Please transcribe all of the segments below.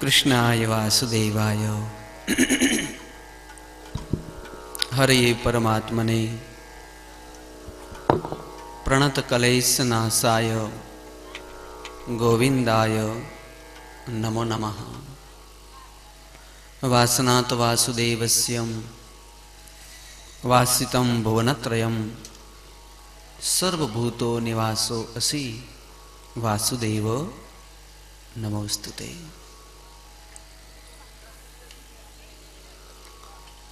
कृष्णाय वासुदेवाय हरे परमात्मने प्रणत कलेशनाशाय गोविंदाय नमो नमः। वासनात् वासुदेवस्य वासितं भुवनत्रयं सर्वभूतो निवासो असि वासुदेव नमोस्तुते।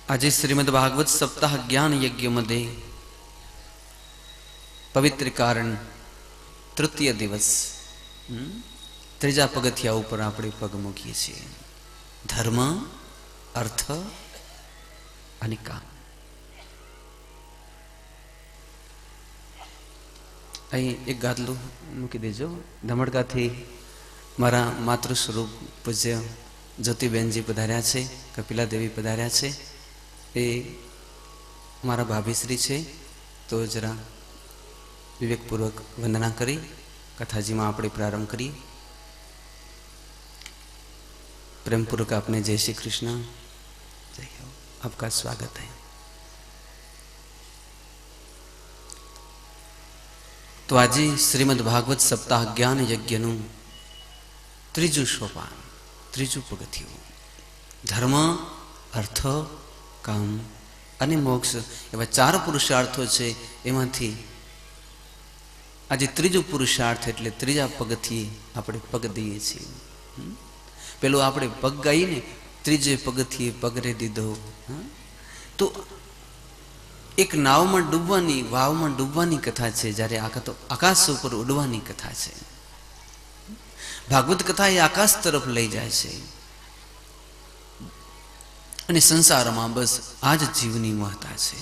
आज श्रीमद् भागवत सप्ताह ज्ञान यज्ञ मध्ये पवित्र कारण तृतीय दिवस त्रीजा पगथिया ऊपर આપણે પગ મૂકીએ છીએ। ધર્મ, અર્થ અને કામ। અહીં એક ગાદલું મૂકી દેજો। ધમડકાથી મારા માતૃ સ્વરૂપ પૂજ્ય જ્યોતિબેનજી પધાર્યા છે, કપિલા દેવી પધાર્યા છે, એ મારા ભાભીશ્રી છે। તો જરા વિવેકપૂર્વક વંદના કરી કથાજીમાં આપણે પ્રારંભ કરીએ। प्रेमपूर्वक आपने जय श्री कृष्ण, जय हो, आपका स्वागत है। तो आज श्रीमद् भागवत सप्ताह ज्ञान यज्ञ नु त्रीजू सोपान, त्रीजू पगथिયું धर्म, अर्थ, काम અને મોક્ષ એવા ચાર પુરુષાર્થો છે। એમાંથી આજે ત્રીજું પુરુષાર્થ એટલે ત્રીજા પગથિયે આપણે પગ દઈએ છીએ। પેલું આપણે પગ ગાઈને ત્રીજે પગથિયે પગરે દીધો। તો એક નાવમાં ડૂબવાની, વાવમાં ડૂબવાની કથા છે, જ્યારે આકાશ ઉપર ઉડવાની કથા છે। ભાગવત કથા એ આકાશ તરફ લઈ જાય છે અને સંસારમાં બસ આ જ જીવની મહત્તા છે।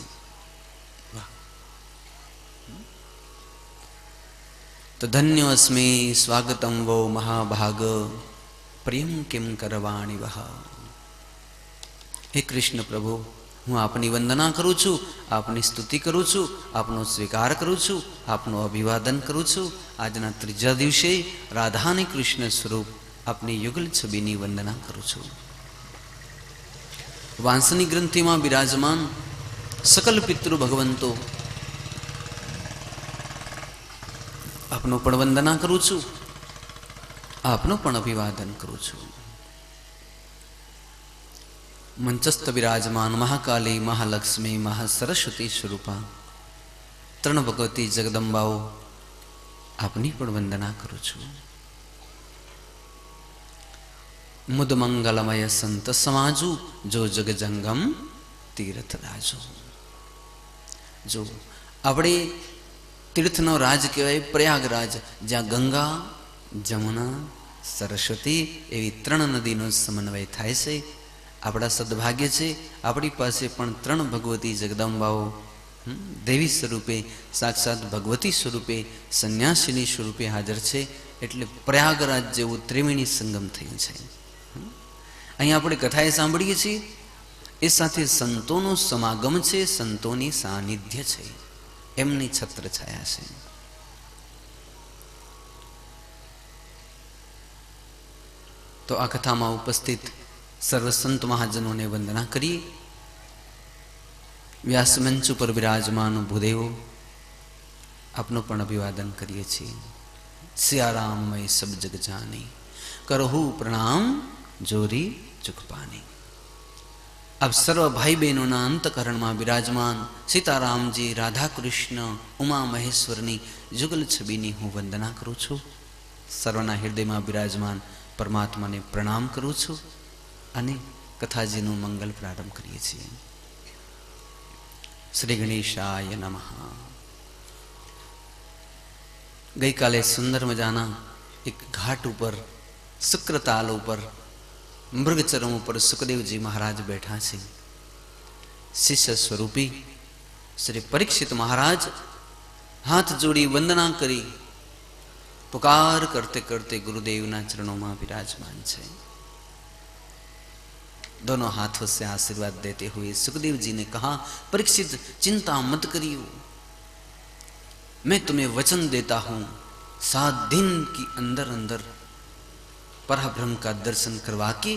તો ધન્ય અસ્મે સ્વાગતમ વો મહાભાગ પ્રેમ કેમ કરવાણી વહ। હે કૃષ્ણ પ્રભુ, હું આપની વંદના કરું છું, આપની સ્તુતિ કરું છું, આપનો સ્વીકાર કરું છું, આપનું અભિવાદન કરું છું। આજના ત્રીજા દિવસે રાધા અને કૃષ્ણ સ્વરૂપ આપની યુગલ છબીની વંદના કરું છું। વાંસની ગ્રંથિમાં બિરાજમાન સકલ પિતૃ ભગવંતો આપનો પણ વંદના કરું છું, આપનું પણ અભિવાદન કરું છું। મંચસ્થ વિરાજમાન મહાકાલી, મહાલક્ષ્મી, મહાસરસ્વતી સ્વરૂપા ત્રણ ભગવતી જગદંબાઓ આપની પણ વંદના કરું છું। મુદ મંગલમય સંત સમાજુ, જો જગજંગમ તીર્થ રાજુ। જો આપણે તીર્થનો રાજ કહેવાય પ્રયાગરાજ, જ્યાં ગંગા, જમુના, સરસ્વતી એવી ત્રણ નદીનો સમન્વય થાય છે। આપણા સદભાગ્ય છે, આપણી પાસે પણ ત્રણ ભગવતી જગદંબાઓ દેવી સ્વરૂપે, સાક્ષાત ભગવતી સ્વરૂપે, સંન્યાસિની સ્વરૂપે હાજર છે। એટલે પ્રયાગરાજ જેવું ત્રિવેણી સંગમ થયું છે। અહીં આપણે કથાએ સાંભળીએ છીએ એ સાથે સંતોનું સમાગમ છે, સંતોની સાનિધ્ય છે, એમની છત્ર છાયા છે। તો આ કથામાં ઉપસ્થિત સર્વ સંત મહાજનોને વંદના કરી। વ્યાસમંચ ઉપર બિરાજમાન ભૂદેવો આપનું પણ અભિવાદન કરીએ છીએ। સિયારામ મય સબ જગ જાની, કરહુ પ્રણામ જોરી ચુક પાની। આપ સર્વ ભાઈ બહેનોના અંતકરણમાં બિરાજમાન સીતારામજી, રાધા કૃષ્ણ, ઉમા મહેશ્વરની જુગલ છબીની હું વંદના કરું છું। સર્વના હૃદયમાં બિરાજમાન પરમાત્માને પ્રણામ કરું છું અને કથાજીનું મંગલ પ્રારંભ કરીએ છીએ। શ્રી ગણેશાય નમઃ। ગઈકાલે સુંદર મજાના એક ઘાટ ઉપર, શુક્રતાલ ઉપર, મૃગચરમ ઉપર સુખદેવજી મહારાજ બેઠા છે। શિષ્ય સ્વરૂપી શ્રી પરીક્ષિત મહારાજ હાથ જોડી વંદના કરી पुकार करते करते गुरुदेवना चरणों में विराजमान है। दोनों हाथों से आशीर्वाद देते हुए सुखदेव जी ने कहा, परीक्षित चिंता मत करियो, मैं तुम्हें वचन देता हूं 7 दिन की अंदर अंदर पराब्रह्म का दर्शन करवा के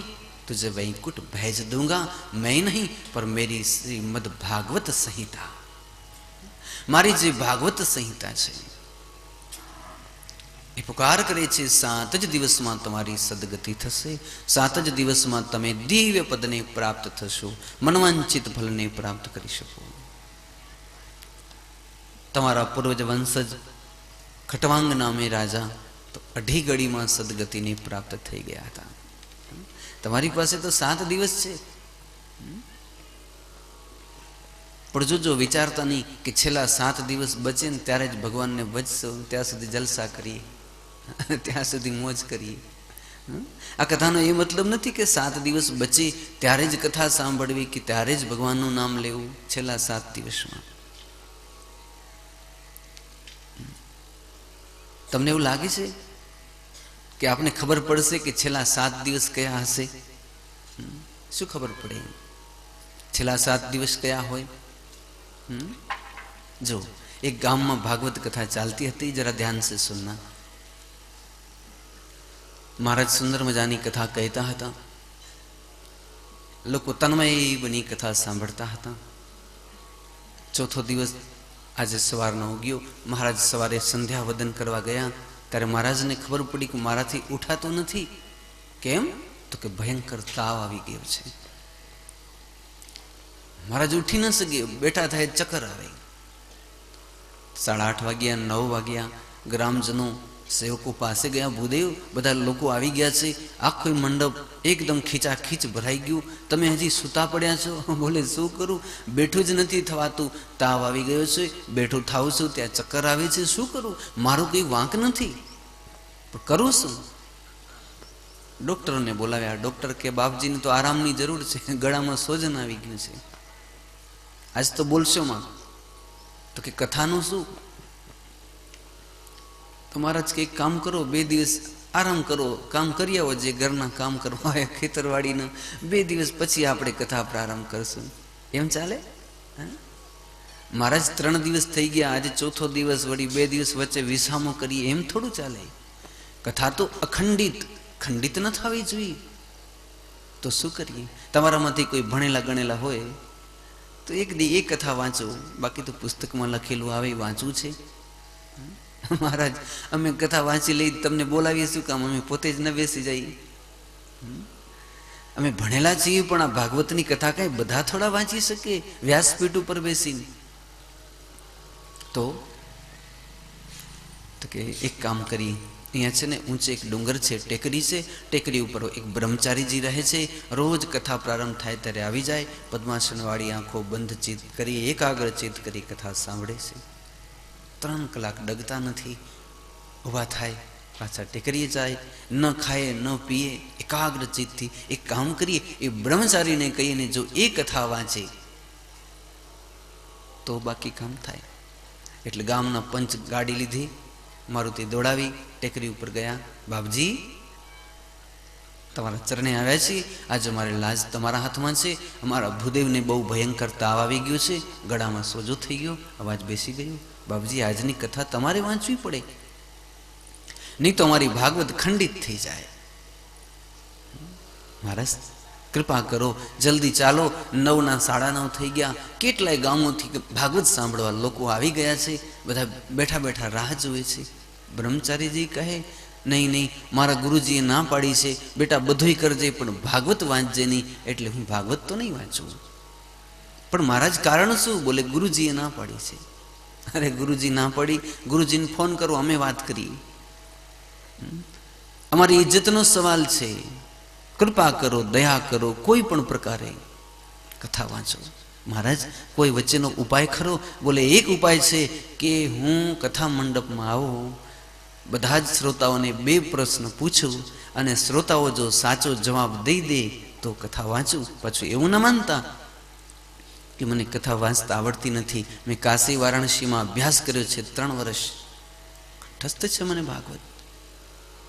तुझे वैकुंठ भेज दूंगा, मैं नहीं पर मेरी श्रीमद भागवत संहिता, मारी जे भागवत संहिता છે એ પુકાર કરે છે 7 જ દિવસમાં તમારી સદગતિ થશે, 7 જ દિવસમાં તમે દિવ્ય પદને પ્રાપ્ત થશો, મનવાંચિત ફલને પ્રાપ્ત કરી શકો. તમારા પૂર્વજ વંશજ ખટવાંગ નામે રાજા તો 2.5 ઘડીમાં સદગતિને પ્રાપ્ત થઈ ગયા હતા. તમારી પાસે તો 7 દિવસ છે, પણ જોજો વિચારતા નહીં કે છેલ્લા 7 દિવસ બચે ને ત્યારે જ ભગવાનને ભજશો, ત્યાં સુધી જલસા કરીએ, ત્યાં સુધી મોજ કરીએ. આ કથાનો એ મતલબ નથી કે 7 દિવસ બચે ત્યારે જ કથા સાંભળવી કે ત્યારે જ ભગવાનનું નામ લેવું. છેલ્લા 7 દિવસમાં તમને એવું લાગે છે કે આપને ખબર પડશે કે છેલ્લા 7 દિવસ કયા હશે? શું ખબર પડે છેલ્લા 7 દિવસ કયા હોય? જો એક ગામમાં ભાગવત કથા ચાલતી હતી, જરા ધ્યાન से सुनना. મહારાજ સુંદર મજાની કથા કહેતા હતા, લોકો તન્મય બની કથા સાંભળતા હતા. ચોથો દિવસ આજે સવારનો ઉગ્યો, મહારાજ સવારે સંધ્યા વદન કરવા ગયા ત્યારે મહારાજને ખબર પડી કે મારાથી ઉઠાતો નથી. કેમ? તો કે ભયંકર તાવ આવી ગયો છે. મહારાજ ઉઠી ન શકે, બેઠા થાય ચક્કર આવે. 8:30 વાગ્યા, 9 વાગ્યા, ગ્રામજનો સેવકો પાસે ગયા, ભૂદેવ બધા લોકો આવી ગયા છે, આખો મંડપ એકદમ ખીચાખીચ ભરાઈ ગયું, તમે હજી સૂતા પડ્યા છો. બોલે શું કરું, બેઠું જ નથી થવાતું, તાવ આવી ગયો છે, બેઠું થાવું છું ત્યાં ચક્કર આવે છે, શું કરું, મારું કંઈ વાંક નથી, પણ કરું શું? ડોક્ટરને બોલાવ્યા. ડોક્ટર કે બાપજીને તો આરામની જરૂર છે, ગળામાં સોજન આવી ગયું છે, આજ તો બોલશો માં. તો કે કથાનું શું? તો મહારાજ કે એક કામ કરો, 2 દિવસ આરામ કરો, કામ કરી આવો, જે ઘરના કામ કરવા હોય ખેતરવાડીના, 2 દિવસ પછી આપણે કથા પ્રારંભ કરશું. એમ ચાલે? મહારાજ 3 દિવસ થઈ ગયા, આજે ચોથો દિવસ, વળી 2 દિવસ વચ્ચે વિસામો કરીએ, એમ થોડું ચાલે. કથા તો અખંડિત, ખંડિત ન થવી જોઈએ. તો શું કરીએ? તમારામાંથી કોઈ ભણેલા ગણેલા હોય તો એક કથા વાંચો, બાકી તો પુસ્તકમાં લખેલું આવે વાંચવું છે. મહારાજ અમે કથા વાંચી લઈ, તમને બોલાવીએ શું કામ? અમે પોતે જ ન બેસી જઈએ. અમે ભણેલા છીએ, પણ આ ભાગવતની કથા કઈ બધા થોડા વાંચી શકે વ્યાસપીઠ ઉપર બેસીને? તો કે એક કામ કરી, અહીંયા છે ને ઊંચે એક ડુંગર છે, ટેકરી છે, ટેકરી ઉપર એક બ્રહ્મચારીજી રહે છે, રોજ કથા પ્રારંભ થાય ત્યારે આવી જાય, પદ્માસનવાળી આંખો બંધ ચિત્ત કરી, એકાગ્ર ચિત્ત કરી કથા સાંભળે છે. 3 કલાક ડગતા નથી, ઊભા થાય, પાછા ટેકરીએ જાય, ન ખાય ન પીએ, એકાગ્ર ચિત્તથી. એક કામ કરીએ, એ બ્રહ્મચારીને કહીને જો એ કથા વાંચે તો બાકી કામ થાય. એટલે ગામના પંચ ગાડી લીધી, મારુતિ દોડાવી, ટેકરી ઉપર ગયા. બાપજી, તમારા ચરણે આવ્યા છીએ, આજે અમારી લાજ તમારા હાથમાં છે. અમારા ભૂદેવને બહુ ભયંકર તાવ આવી ગયો છે, ગળામાં સોજો થઈ ગયો, અવાજ બેસી ગયો. બાપજી, આજની કથા તમારે વાંચવી પડે, નહીં તો અમારી ભાગવત ખંડિત થઈ જાય. મહારાજ કૃપા કરો, જલ્દી ચાલો. 9 ના 9:30 થઈ ગયા. કેટલાય ગામોથી ભાગવત સાંભળવા લોકો આવી ગયા છે, બધા બેઠા બેઠા રાહ જુએ છે. બ્રહ્મચારીજી કહે, નહીં નહીં, મારા ગુરુજીએ ના પાડી છે, બેટા બધુંય કરજે પણ ભાગવત વાંચજે નહીં. એટલે હું ભાગવત તો નહીં વાંચું. પણ મહારાજ કારણ શું? બોલે ગુરુજીએ ના પાડી છે. અરે ગુરુજી ના પડી, ગુરુજીને ફોન કરો, અમે વાત કરીએ. અમારી ઇજ્જતનો સવાલ છે, કૃપા કરો, દયા કરો, કોઈ પણ પ્રકારે કથા વાંચો. મહારાજ કોઈ વચ્ચેનો ઉપાય ખરો? બોલે એક ઉપાય છે કે હું કથા મંડપમાં આવું, બધા જ શ્રોતાઓને 2 પ્રશ્ન પૂછું, અને શ્રોતાઓ જો સાચો જવાબ દઈ દે તો કથા વાંચું. પાછું એવું ન માનતા કે મને કથા વાંચતા આવડતી નથી, મેં કાશી વારાણસીમાં અભ્યાસ કર્યો છે 3 વર્ષ, ઠસ્ત છે મને ભાગવત,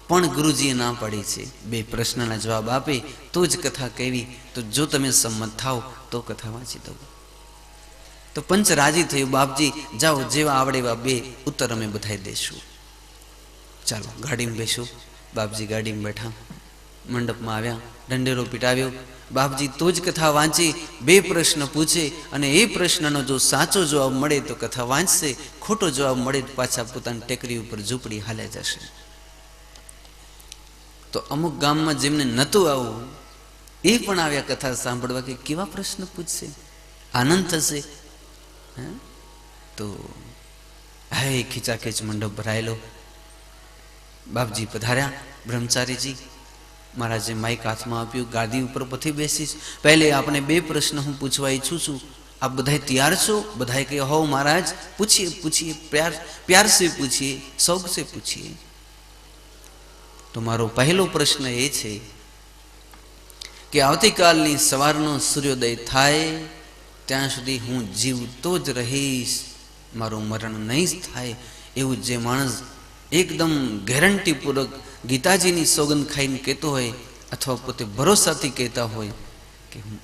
પણ ગુરુજીએ ના પાડી છે. 2 પ્રશ્નના જવાબ આપે તો જ કથા કહેવી. તો જો તમે સંમત થાવ તો કથા વાંચી દઉં. તો પંચ રાજી થયું, બાપજી જાઓ, જેવા આવડે એવા 2 ઉત્તર અમે બધાઈ દઈશું. ચાલો ગાડીમાં બેસું. બાપજી ગાડીમાં બેઠા, મંડપમાં આવ્યા, ઢંઢેરો પીટાવ્યો. બાપજી તો જ કથા વાંચી, 2 પ્રશ્ન પૂછે અને એ પ્રશ્નનો જો સાચો જવાબ મળે તો કથા વાંચશે, ખોટો જવાબ મળે તો પાછા પોતાની ટેકરી ઉપર ઝૂંપડી હાલ્યા જશે. તો અમુક ગામમાં જેમને નહોતું આવું એ પણ આવ્યા કથા સાંભળવા કે કેવા પ્રશ્ન પૂછશે, આનંદ થશે. તો હે ખીચાખીચ મંડપ ભરાયેલો. બાપજી પધાર્યા. બ્રહ્મચારીજી, મહારાજે માઇક હાથમાં આપ્યું, ગાદી ઉપર પછી બેસીશ. પહેલે આપણે 2 પ્રશ્ન હું પૂછવા ઈચ્છું છું. આપ બધાય તૈયાર છો? બધાએ કહ્યું હો મહારાજ, પૂછીએ પૂછીએ, પ્યાર સે પૂછીએ, શૌક સે પૂછીએ. તો મારો પહેલો પ્રશ્ન એ છે કે આવતીકાલની સવારનો સૂર્યોદય થાય ત્યાં સુધી હું જીવતો જ રહીશ, મારું મરણ નહીં જ થાય એવું જે માણસ એકદમ ગેરંટીપૂર્વક ગીતાજીની સોગંદ ખાઈને કહેતો હોય અથવા પોતે ભરોસાથી કહેતા હોય કે હું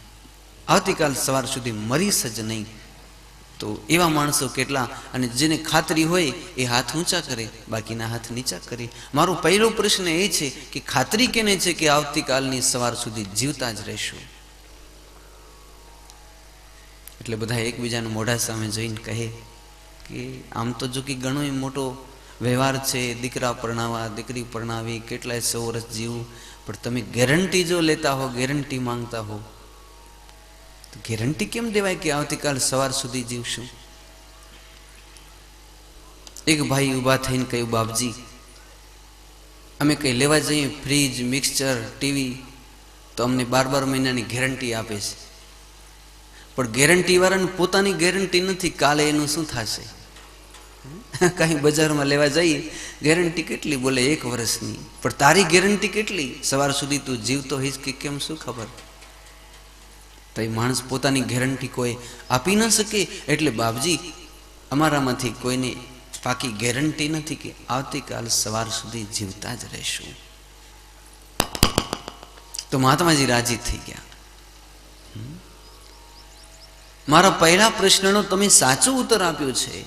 આવતીકાલ સવાર સુધી મરીશ જ નહીં, તો એવા માણસો કેટલા? અને જેને ખાતરી હોય એ હાથ ઊંચા કરે, બાકીના હાથ નીચા કરે. મારો પહેલો પ્રશ્ન એ છે કે ખાતરી કેને છે કે આવતીકાલની સવાર સુધી જીવતા જ રહેશું? એટલે બધા એકબીજાના મોઢા સામે જોઈને કહે કે આમ તો જો કે ઘણો મોટો વ્યવહાર છે, દીકરા પરણાવવા, દીકરી પરણાવી, કેટલાય 100 વર્ષ જીવવું, પણ તમે ગેરંટી જો લેતા હો, ગેરંટી માંગતા હો, તો ગેરંટી કેમ દેવાય કે આવતીકાલ સવાર સુધી જીવશું? એક ભાઈ ઊભા થઈને કહ્યું, બાપજી અમે કંઈ લેવા જઈએ ફ્રીજ, મિક્સચર, ટીવી, તો અમને 12 મહિનાની ગેરંટી આપે છે, પણ ગેરંટી વાળાને પોતાની ગેરંટી નથી કાલે એનું શું થશે. કઈ બજારમાં લેવા જઈએ, ગેરંટી કેટલી બોલે 1 વર્ષની, પણ તારી ગેરંટી કેટલી? સવાર સુધી તું જીવતો હોઈશ કે કેમ, શું ખબર? તો એ માણસ પોતાની ગેરંટી કોઈ આપી ન શકે. એટલે બાપજી અમારામાંથી કોઈને પાકી ગેરંટી નથી કે આવતીકાલ સવાર સુધી જીવતા જ રહેશું. તો મહાત્માજી રાજી થઈ ગયા. મારા પહેલા પ્રશ્નનો તમે સાચો ઉત્તર આપ્યો છે.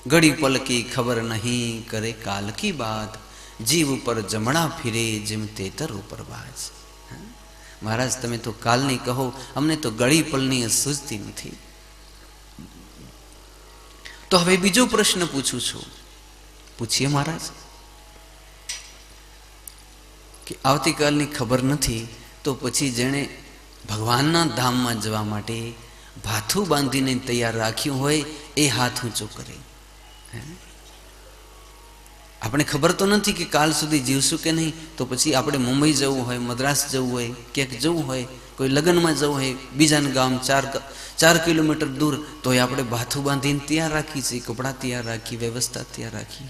ઘડી પલકી ખબર નહીં કરે કાલ કી બાત, જીવ ઉપર જમણા ફિરે જેમ તેતર ઉપર બાજ. મહારાજ તમે તો કાલની કહો, અમને તો ઘડી પલની સૂઝતી નથી. તો હવે બીજો પ્રશ્ન પૂછું છું, પૂછીએ મહારાજ. કે આવતીકાલની ખબર નથી તો પછી જેણે ભગવાનના ધામમાં જવા માટે ભાથું બાંધીને તૈયાર રાખ્યું હોય એ હાથ ઊંચો કરે. આપણે ખબર તો નથી કે કાલ સુધી જીવશું કે નહીં, તો પછી આપણે મુંબઈ જવું હોય, મદ્રાસ જવું હોય, ક્યાંક જવું હોય, કોઈ લગ્નમાં જવું હોય, બીજાનું ગામ 4 કિલોમીટર દૂર, તો એ આપણે ભાથું બાંધીને તૈયાર રાખી છે, કપડાં તૈયાર રાખી, વ્યવસ્થા તૈયાર રાખી.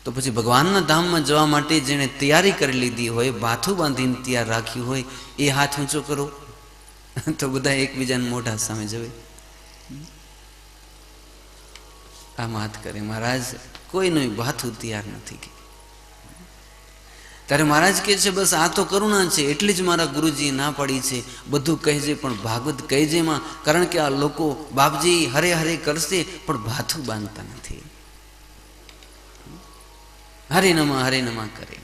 તો પછી ભગવાનના ધામમાં જવા માટે જેણે તૈયારી કરી લીધી હોય, ભાથું બાંધીને તૈયાર રાખ્યું હોય, એ હાથ ઊંચો કરો. તો બધા એકબીજાને મોઢા સામે જવે, આમ હાથ કરે. મહારાજ કોઈનું ભાથું તૈયાર નથી. ત્યારે મહારાજ કહે છે બસ આ તો કરુણા છે, એટલે જ મારા ગુરુજી ના પાડી છે, બધું કહેજે પણ ભાગવત કહેજેમાં. કારણ કે આ લોકો બાપજી હરે હરે કરશે પણ ભાથું બાંધતા નથી, હરે નમઃ કરે.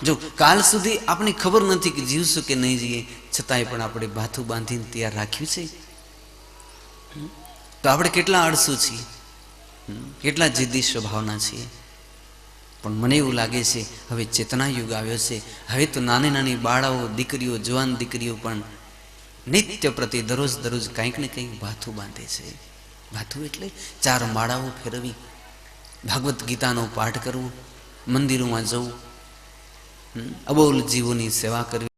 જો કાલ સુધી આપણે ખબર નથી કે જીવશું કે નહીં જીવીએ, છતાંય પણ આપણે ભાથું બાંધીને તૈયાર રાખ્યું છે. તો આપણે કેટલા આળસુ છીએ, કેટલા જિદ્દી સ્વભાવના છીએ. પણ મને એવું લાગે છે હવે ચેતના યુગ આવ્યો છે. હવે તો નાની નાની બાળાઓ, દીકરીઓ, જવાન દીકરીઓ પણ નિત્ય પ્રતિ દરરોજ કંઈક ને કંઈક ભાથું બાંધે છે. ભાથું એટલે 4 માળાઓ ફેરવી, ભાગવત ગીતાનો પાઠ કરવો, મંદિરોમાં જવું, અબોલ જીવોની સેવા કરવી.